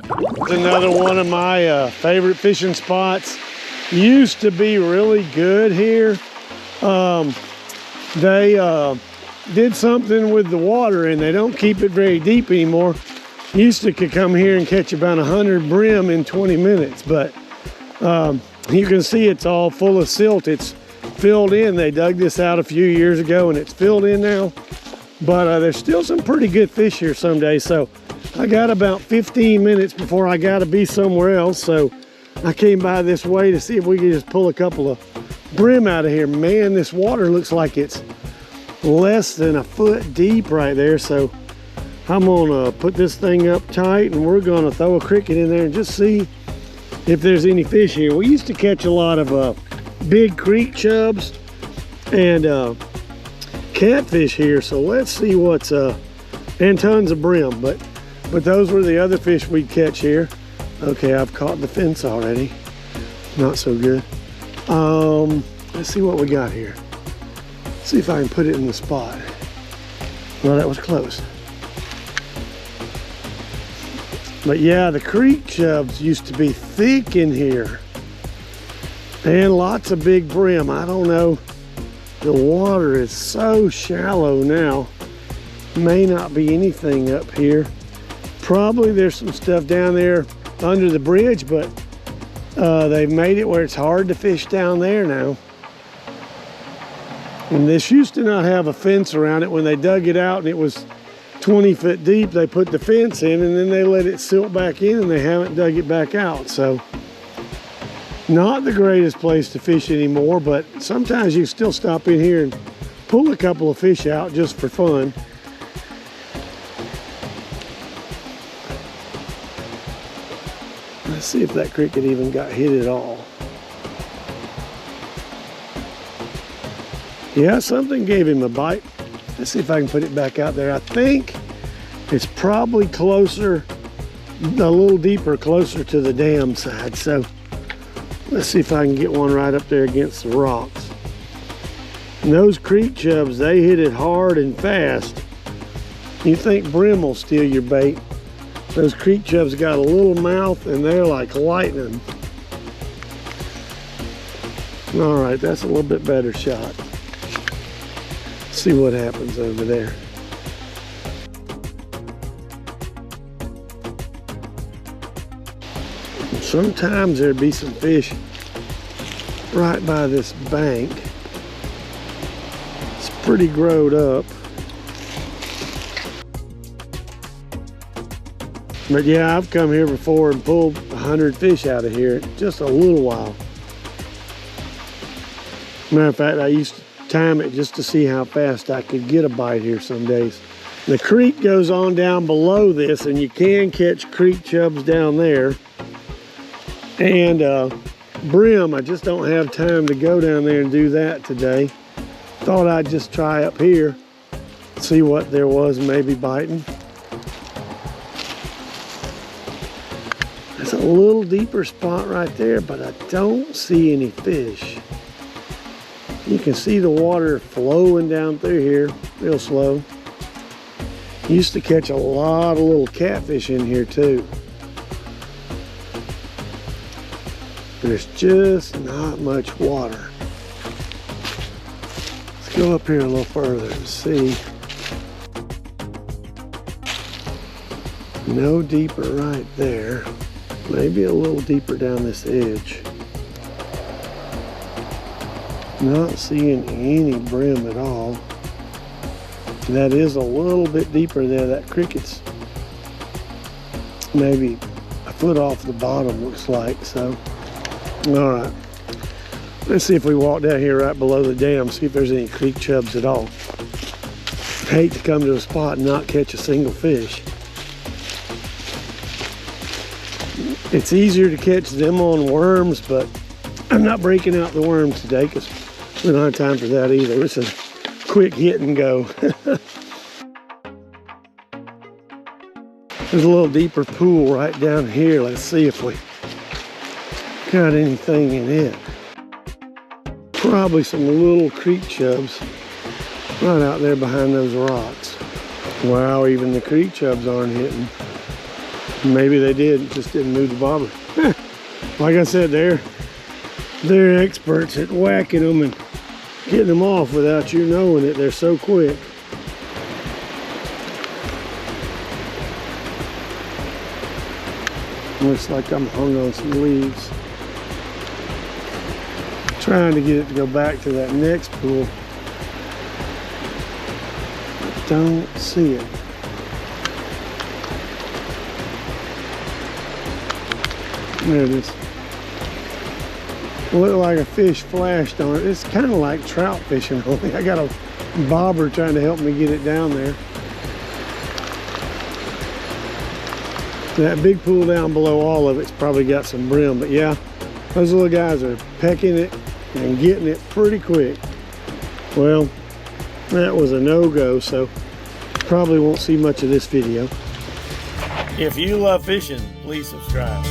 It's another one of my favorite fishing spots. Used to be really good here. They did something with the water and they don't keep it very deep anymore. Used to could come here and catch about 100 brim in 20 minutes, but you can see it's all full of silt. It's filled in. They dug this out a few years ago and it's filled in now. But there's still some pretty good fish here some days. So I got about 15 minutes before I got to be somewhere else. So I came by this way to see if we could just pull a couple of brim out of here. Man, this water looks like it's less than a foot deep right there. So I'm gonna put this thing up tight and we're gonna throw a cricket in there and just see if there's any fish here. We used to catch a lot of big creek chubs and catfish here, so let's see what's and tons of brim, but those were the other fish we'd catch here. Okay, I've caught the fence already. Not so good. Let's see what we got here. See if I can put it in the spot. Well, that was close. But yeah, the creek chubs used to be thick in here and lots of big brim. I don't know, the water is so shallow now. May not be anything up here. Probably there's some stuff down there under the bridge, but they've made it where it's hard to fish down there now. And this used to not have a fence around it. When they dug it out and it was 20 foot deep, they put the fence in and then they let it silt back in and they haven't dug it back out. So not the greatest place to fish anymore, but sometimes you still stop in here and pull a couple of fish out just for fun. Let's see if that cricket even got hit at all. Yeah, something gave him a bite. Let's see if I can put it back out there. I think it's probably closer, a little deeper, closer to the dam side. So let's see if I can get one right up there against the rocks. And those creek chubs, they hit it hard and fast. You think brim will steal your bait. Those creek chubs got a little mouth and they're like lightning. All right, that's a little bit better shot. See what happens over there. Sometimes there'd be some fish right by this bank. It's pretty growed up. But yeah, I've come here before and pulled 100 fish out of here in just a little while. Matter of fact, I used to time it just to see how fast I could get a bite here some days. The creek goes on down below this and you can catch creek chubs down there. And brim, I just don't have time to go down there and do that today. Thought I'd just try up here, see what there was maybe biting. There's a little deeper spot right there, but I don't see any fish. You can see the water flowing down through here real slow. Used to catch a lot of little catfish in here too. There's just not much water. Let's go up here a little further and see. No deeper right there. Maybe a little deeper down this edge. Not seeing any brim at all. That is a little bit deeper there. That cricket's maybe a foot off the bottom, looks like. So, all right. Let's see if we walk down here right below the dam, see if there's any creek chubs at all. Hate to come to a spot and not catch a single fish. It's easier to catch them on worms, but I'm not breaking out the worms today because we don't have time for that either. It's a quick hit and go. There's a little deeper pool right down here. Let's see if we got anything in it. Probably some little creek chubs right out there behind those rocks. Wow, even the creek chubs aren't hitting. Maybe they did, just didn't move the bobber. Like I said, they're experts at whacking them and getting them off without you knowing it. They're so quick. Looks like I'm hung on some leaves. Trying to get it to go back to that next pool. I don't see it. There it is. Looked like a fish flashed on it. It's kind of like trout fishing, only I got a bobber trying to help me get it down there. That big pool down below all of it's probably got some brim, but yeah, those little guys are pecking it and getting it pretty quick. Well, that was a no-go, so probably won't see much of this video. If you love fishing, please subscribe.